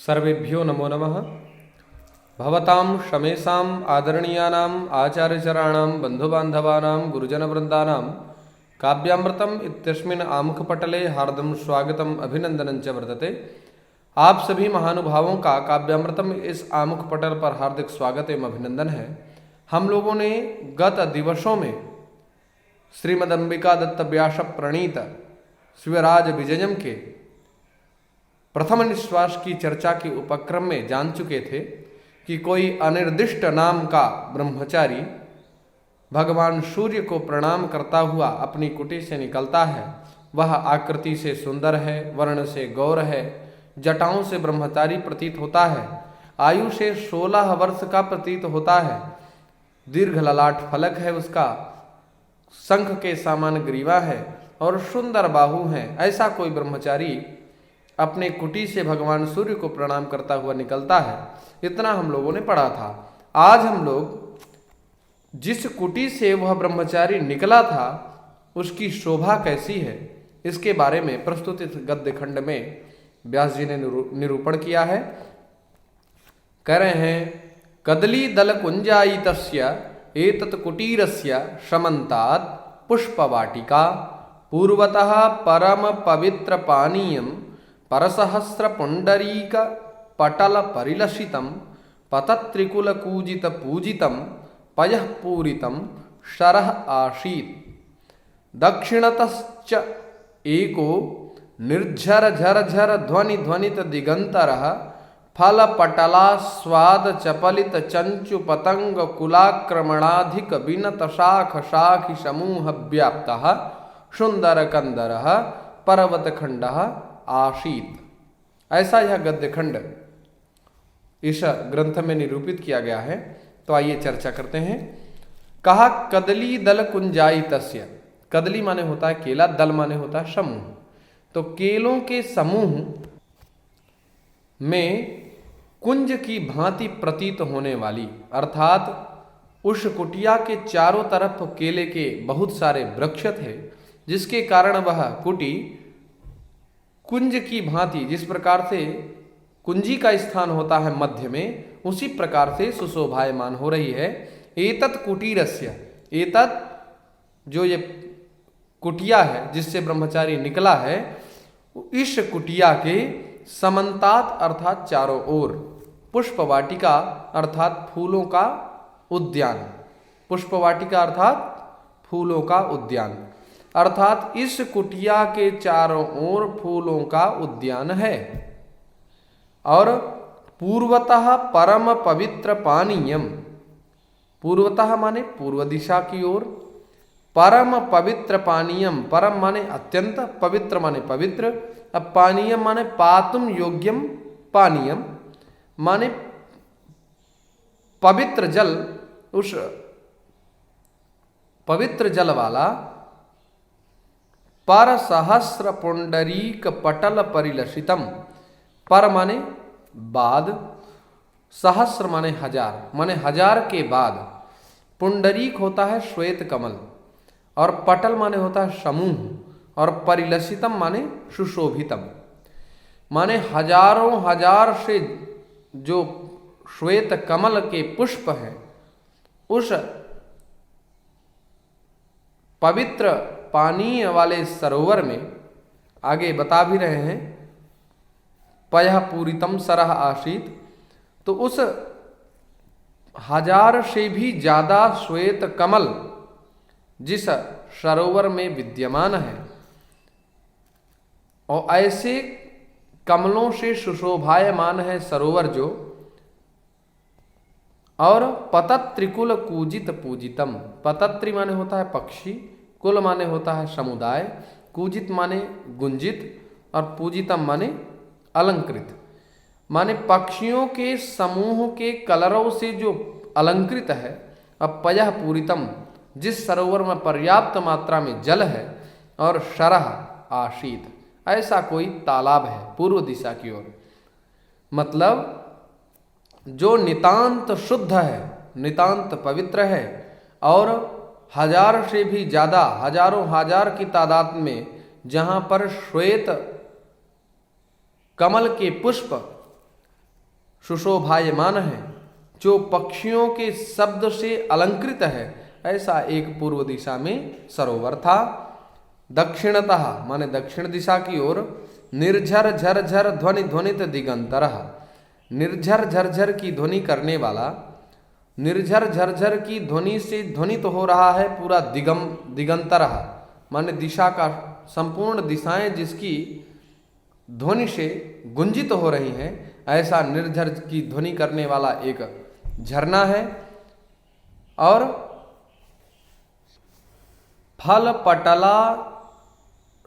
सर्वेभ्यो नमो नमः। भवतां शमेषाम् आदरणीयानाम् आचार्यचराणां बन्धुबान्धवानां गुरुजनवृन्दानां काव्यामृतम् इत्यस्मिन् आमुखपटले हार्दं स्वागतम् अभिनंदनं च वर्तते। आप सभी महानुभावों का काव्यामृतम इस आमुख पटल पर हार्दिक स्वागत एवं अभिनंदन है। हम लोगों ने गत दिवसों में श्रीमदम्बिका दत्त व्यास प्रणीत शिवराज विजयम के प्रथम निश्वास की चर्चा के उपक्रम में जान चुके थे कि कोई अनिर्दिष्ट नाम का ब्रह्मचारी भगवान सूर्य को प्रणाम करता हुआ अपनी कुटी से निकलता है। वह आकृति से सुंदर है, वर्ण से गौर है, जटाओं से ब्रह्मचारी प्रतीत होता है, आयु से 16 वर्ष का प्रतीत होता है, दीर्घ ललाट फलक है उसका, शंख के समान ग्रीवा है और सुंदर बाहु हैं। ऐसा कोई ब्रह्मचारी अपने कुटी से भगवान सूर्य को प्रणाम करता हुआ निकलता है। इतना हम लोगों ने पढ़ा था। आज हम लोग जिस कुटी से वह ब्रह्मचारी निकला था उसकी शोभा कैसी है इसके बारे में प्रस्तुत इस गद्य खंड में व्यास जी ने निरूपण किया है। कह रहे हैं, कदली दल कुंजायितस्य एतत् कुटीरस्य समन्तात् पुष्पवाटिका पूर्वतः परम पवित्र पानीयम परसहस्र पुंडरीक पटल परिलसितम पतत्रिकुल कूजित पूजितम पयः पूरितम शरः आसीत्। दक्षिणतश्च एको निर्झर झर झर ध्वनि ध्वनित दिगंतरः फल पटला स्वाद चपलित चंचु पतंग कुलाक्रमणाधिक विनत शाख शाखि समूह व्याप्तः सुंदर कंदरः पर्वत खंडः आशीत। ऐसा यह गद्य खंड इस ग्रंथ में निरूपित किया गया है। तो आइए चर्चा करते हैं। कहा कदली दल कुंजायितस्य। कदली माने होता है केला, दल माने होता है समूह। तो केलों के समूह में कुंज की भांति प्रतीत होने वाली, अर्थात उस कुटिया के चारों तरफ केले के बहुत सारे वृक्ष थे, जिसके कारण वह कुटी कुंज की भांति, जिस प्रकार से कुंजी का स्थान होता है मध्य में, उसी प्रकार से सुशोभायमान हो रही है। एतत् कुटीरस्य, एतत् जो ये कुटिया है जिससे ब्रह्मचारी निकला है, इस कुटिया के समन्तात अर्थात चारों ओर, पुष्पवाटिका अर्थात फूलों का उद्यान, पुष्पवाटिका अर्थात फूलों का उद्यान, अर्थात इस कुटिया के चारों ओर फूलों का उद्यान है। और पूर्वतः परम पवित्र पानीयम, पूर्वतः माने पूर्व दिशा की ओर, परम पवित्र पानीयम, परम माने अत्यंत, पवित्र माने पवित्र। अब पानीयम माने पातुम योग्यम, पानीयम माने पवित्र जल, उस पवित्र जल वाला, पर सहस्र पुंडरीक पटल परिलसितम। पर माने बाद, सहस्र माने हजार, माने हजार के बाद। पुंडरीक होता है श्वेत कमल, और पटल माने होता है समूह, और परिलसितम माने सुशोभितम, माने हजारों हजार से जो श्वेत कमल के पुष्प हैं उस पवित्र पानी वाले सरोवर में, आगे बता भी रहे हैं, पयः पूरितम सरह आशीत। तो उस हजार से भी ज्यादा श्वेत कमल जिस सरोवर में विद्यमान है, और ऐसे कमलों से सुशोभायमान है सरोवर जो, और पतत्रिकुल कूजित पूजितम। पतत्रि माने होता है पक्षी, कुल माने होता है समुदाय, कूजित माने गुंजित, और पूजितम माने अलंकृत, माने पक्षियों के समूह के कलरों से जो अलंकृत है। अब पयः पूरितम, जिस सरोवर में पर्याप्त मात्रा में जल है, और शरह आशीत, ऐसा कोई तालाब है पूर्व दिशा की ओर, मतलब जो नितांत शुद्ध है, नितांत पवित्र है, और हजार से भी ज्यादा, हजारों हजार की तादाद में जहां पर श्वेत कमल के पुष्प सुशोभायमान है, जो पक्षियों के शब्द से अलंकृत है, ऐसा एक पूर्व दिशा में सरोवर था। दक्षिणतः माने दक्षिण दिशा की ओर निर्झर झरझर ध्वनि ध्वनित दिगंतरः, निर्झर झरझर की ध्वनि करने वाला, निर्झर झरझर की ध्वनि से ध्वनित हो रहा है पूरा दिगंतरः माने दिशा का संपूर्ण दिशाएं जिसकी ध्वनि से गुंजित हो रही हैं, ऐसा निर्झर की ध्वनि करने वाला एक झरना है। और फल पटला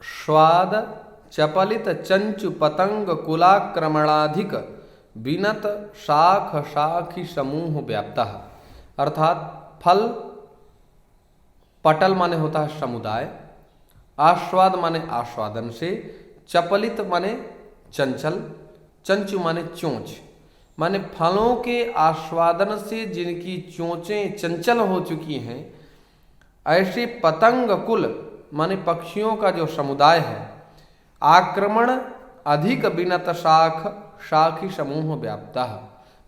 स्वाद चपलित चंचु पतंग कुलाक्रमणाधिक बिनत शाख शाखी समूह व्याप्ता, अर्थात फल पटल माने होता है समुदाय, आस्वाद माने आस्वादन से, चपलित माने चंचल, चंचु माने चोंच, माने फलों के आस्वादन से जिनकी चोंचें चंचल हो चुकी हैं, ऐसे पतंग कुल माने पक्षियों का जो समुदाय है, आक्रमण अधिक बिनत शाख शाखी समूह व्याप्ता,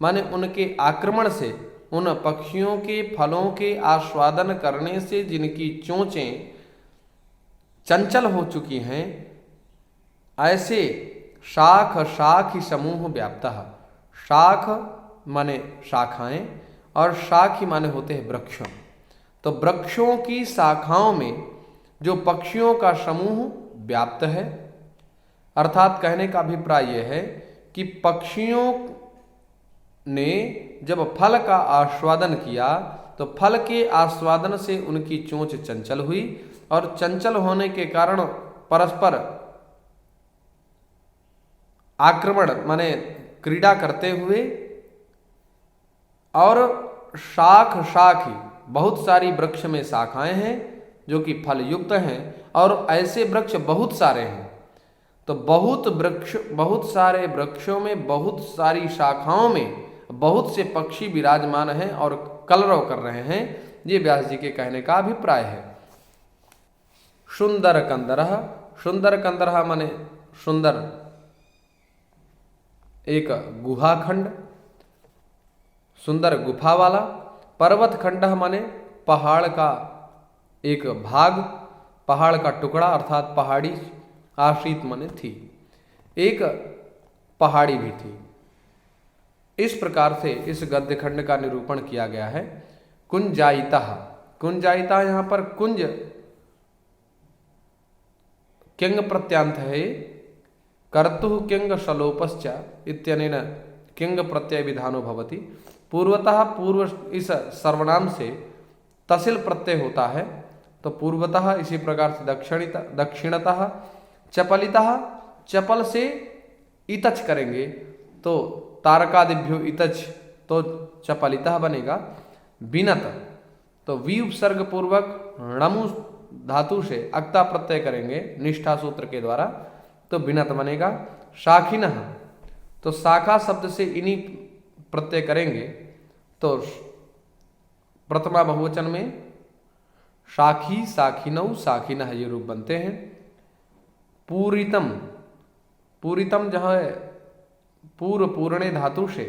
माने उनके आक्रमण से, उन पक्षियों के फलों के आस्वादन करने से जिनकी चोंचें चंचल हो चुकी हैं, ऐसे शाख शाखी समूह व्याप्ता। शाख माने शाखाएं और शाखी माने होते हैं वृक्ष। तो वृक्षों की शाखाओं में जो पक्षियों का समूह व्याप्त है, अर्थात कहने का अभिप्राय यह है कि पक्षियों ने जब फल का आस्वादन किया तो फल के आस्वादन से उनकी चोंच चंचल हुई और चंचल होने के कारण परस्पर आक्रमण माने क्रीड़ा करते हुए, और शाख शाखी बहुत सारी वृक्ष में शाखाएं हैं जो कि फल युक्त हैं, और ऐसे वृक्ष बहुत सारे हैं। तो बहुत सारे वृक्षों में बहुत सारी शाखाओं में बहुत से पक्षी विराजमान हैं और कलरव कर रहे हैं, ये व्यास जी के कहने का अभिप्राय है। सुंदर कंदरः, सुंदर कंदरः माने सुंदर एक गुहा खंड, सुंदर गुफा वाला। पर्वत खंड माने पहाड़ का एक भाग, पहाड़ का टुकड़ा, अर्थात पहाड़ी आश्रित माने थी, एक पहाड़ी भी थी। इस प्रकार से इस गद्य खंड का निरूपण किया गया है। कुंजायिता, कुंजायिता यहाँ पर कुंज किंग प्रत्यांत है, कर्तुः किंग शलोपश्च इत्यनेन किंग प्रत्यय विधानो भवति। पूर्वतः, पूर्व इस सर्वनाम से तसिल प्रत्यय होता है, तो पूर्वतः इसी प्रकार से दक्षिणतः, चपलितः चपल से इतच करेंगे तो तारकादिभ्यो इतच तो चपलितः बनेगा। बिनत तो वी उपसर्ग पूर्वक णमु धातु से अक्ता प्रत्यय करेंगे निष्ठा सूत्र के द्वारा, तो बिनत बनेगा। शाखिनः तो शाखा शब्द से इन्हीं प्रत्यय करेंगे, तो प्रथमा बहुवचन में शाखी शाखिनौ शाखिनः ये रूप बनते हैं। पूरितम, पूरितम जहाँ पूर्व पूर्णे धातु से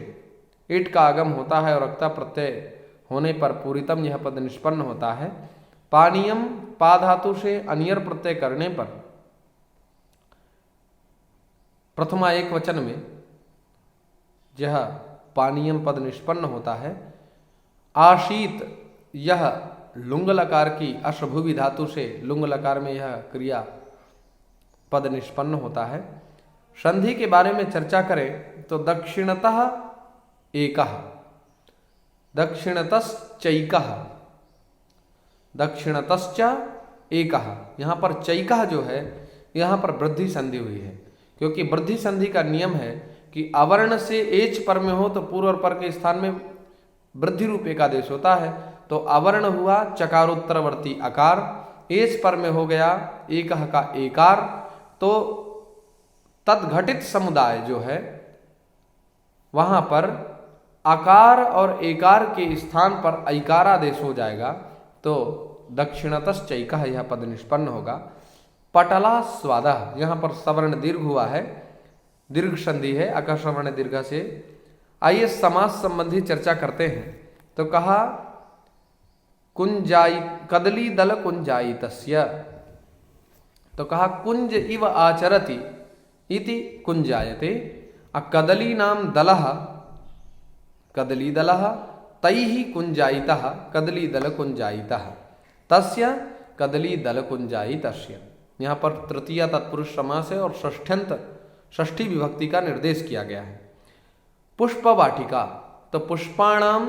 इट का आगम होता है और अक्ता प्रत्यय होने पर पूरितम यह पद निष्पन्न होता है। पानीयम पा धातु से अनियर प्रत्यय करने पर प्रथमा एक वचन में यह पानीयम पद निष्पन्न होता है। आशीत यह लुंग लकार की अश्वभुवि धातु से लुंग लकार में यह क्रिया पद निष्पन्न होता है। संधि के बारे में चर्चा करें तो दक्षिणतः एकः, दक्षिणतश्चैकः, दक्षिणतश्च एकः। यहाँ पर चैकः जो है यहाँ पर वृद्धि संधि हुई है, क्योंकि वृद्धि संधि का नियम है कि अवर्ण से एच पर में हो तो पूर्व और पर के स्थान में वृद्धि रूप एकादेश होता है। तो अवर्ण हुआ चकारोत्तरवर्ती अकार, एच पर में हो गया एकः का एकार, तो तद्घटित समुदाय जो है वहां पर आकार और एकार के स्थान पर ऐकारादेश हो जाएगा, तो दक्षिणतश्चैकः यह पद निष्पन्न होगा। पटला स्वादः, यहाँ पर सवर्ण दीर्घ हुआ है, दीर्घ संधि है, अकस्वर्ण दीर्घ से आइए समास संबंधी चर्चा करते हैं। तो कहा कुंजाई कदली दल कुंजाई तस्य, तो कहा कुंज इव आचरति इति कुंजायते। कदली नाम दलः कदली दलः तैः कुंजायितः कदली दल कुंजायितः तस्य कदली दल कुंजायितस्य। यहाँ पर तृतीया तत्पुरुष समास है और षष्ठी विभक्ति का निर्देश किया गया है। पुष्प वाटिका, तो पुष्पाणाम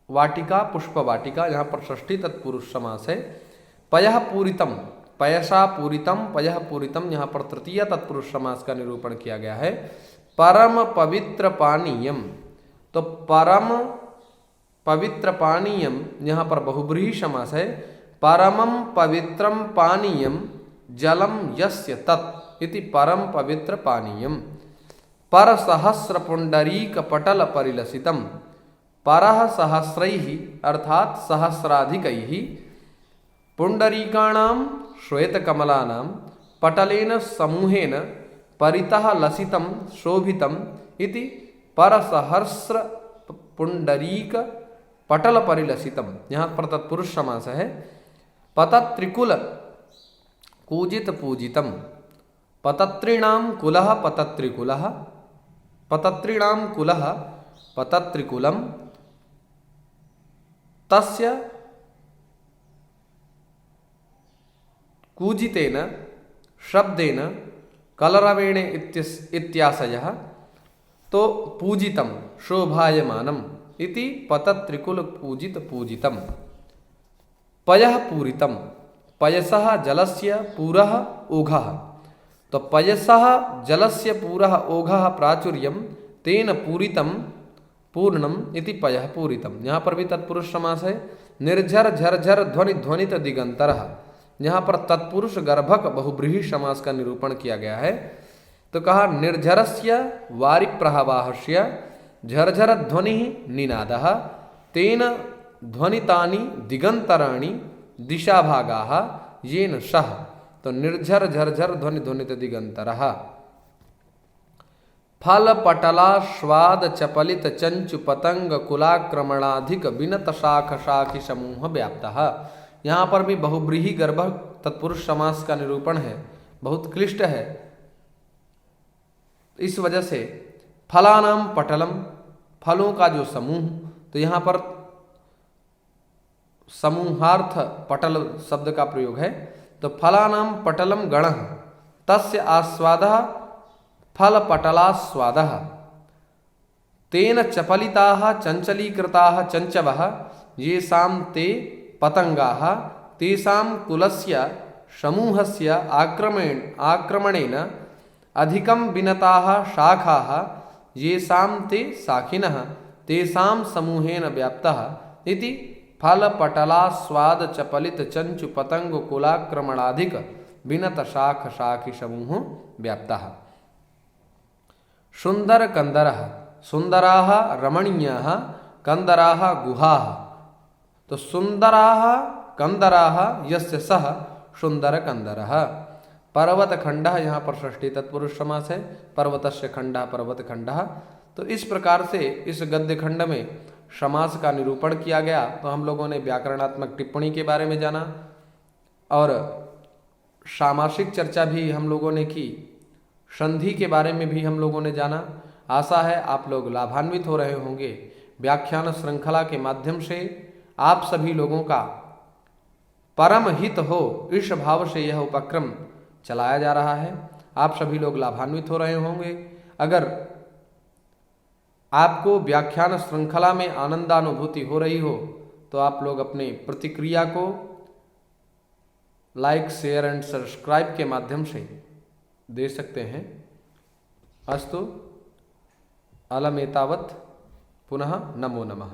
वाटिका पुष्प वाटिका, यहाँ पर षष्ठी तत्पुरुष समास है। पयः पूरितम पयसा पूरितम पयः पूरितम, यहाँ पर तृतीय तत्पुरुष समास का निरूपण किया गया है। परम पवित्र पानीयम, तो परम पवित्र पानीयम यहाँ पर बहुब्रीहि समास है। परमं पवित्रम पानीयम जलम यस्य तत् इति परम पवित्र पानीयम। पर सहस्र पुंडरीक पटल परिलसितम, परः सहस्रैः अर्थात सहस्राधिकैः पुंडरीकाणां श्वेतकमलानां पटलेन समूहेन परितः लसितं शोभितम् इति परसहस्र पुंडरीक पटल परिलसितम। यहाँ पर तत्पुरुष समास है। पतत्रिकुल कूजित पूजितम, पतत्रिणां कुलः पतत्रिकुलः पतत्रिणां कुलः पतत्रिकुलम तस्य कूजितेन शब्देन कलरवेण इत्याशयः। तो पूजितम शोभायमानम इति पतत्रिकुल पूजित पूजितम। पयः पूरितम, पयसः जलस्य पूरः ओघः, तो पयसः जलस्य पूरः ओघः प्राचुर्यम तेन पूरितम पूर्णम इति पयः पूरितम। यहाँ पर भी तत्पुरुष समास है। निर्झर झरझर ध्वनि ध्वनित दिगंतरः, यहाँ पर तत्पुरुष गर्भक बहुब्रीहि समास का निरूपण किया गया है। तो कहा निर्झरस्य वारिप्रहवाहस्य झरझर ध्वनि निनादः तेन ध्वनितानि दिगंतराणि दिशाभागाः येन सह, तो निर्झर झरझर ध्वनि ध्वनित दिगंतरः। फल पटलाश्वाद चपलित चंचु पतंग कुलाक्रमणाधिक बिनत शाख शाखी समूह व्याप्तः। यहाँ पर भी बहुब्रीहि गर्भक तत्पुरुष समास का निरूपण है, बहुत क्लिष्ट है। इस वजह से फलानाम पटलम, फलों का जो समूह, तो यहाँ पर समूहार्थ पटल शब्द का प्रयोग है। तो फलानाम पटलम गणः तस्य आस्वादः फल पटलास्वादः तेन चपलिताः चंचलीकृताः चंचवः येषां ते पतंगाः तेषां कुलस्य समूहस्य आक्रमणेन अधिकं विनताः शाखाः येषां ते शाखिनः तेषां समूहेन व्याप्तः इति फल पटलास्वाद चपलित चंचु पतंग कुलाक्रमणाधिक विनत शाख शाखी समूह व्याप्तः। सुंदर कंदरः, सुंदराः रमणीयाः कंदराः गुहाः, तो सुंदराः कंदराः यस्य सः सुंदर कंदरः। पर्वत खंडः, यहाँ पर षष्ठी तत्पुरुष समास है। पर्वतस्य खंडः पर्वत खंडः। तो इस प्रकार से इस गद्य खंड में समास का निरूपण किया गया। तो हम लोगों ने व्याकरणात्मक टिप्पणी के बारे में जाना और सामासिक चर्चा भी हम लोगों ने की, संधि के बारे में भी हम लोगों ने जाना। आशा है आप लोग लाभान्वित हो रहे होंगे। व्याख्यान श्रृंखला के माध्यम से आप सभी लोगों का परम हित हो, इस भाव से यह उपक्रम चलाया जा रहा है। आप सभी लोग लाभान्वित हो रहे होंगे। अगर आपको व्याख्यान श्रृंखला में आनंदानुभूति हो रही हो तो आप लोग अपनी प्रतिक्रिया को लाइक शेयर एंड सब्सक्राइब के माध्यम से दे सकते हैं। अस्तु अलमेतावत्, पुनः नमो नमः।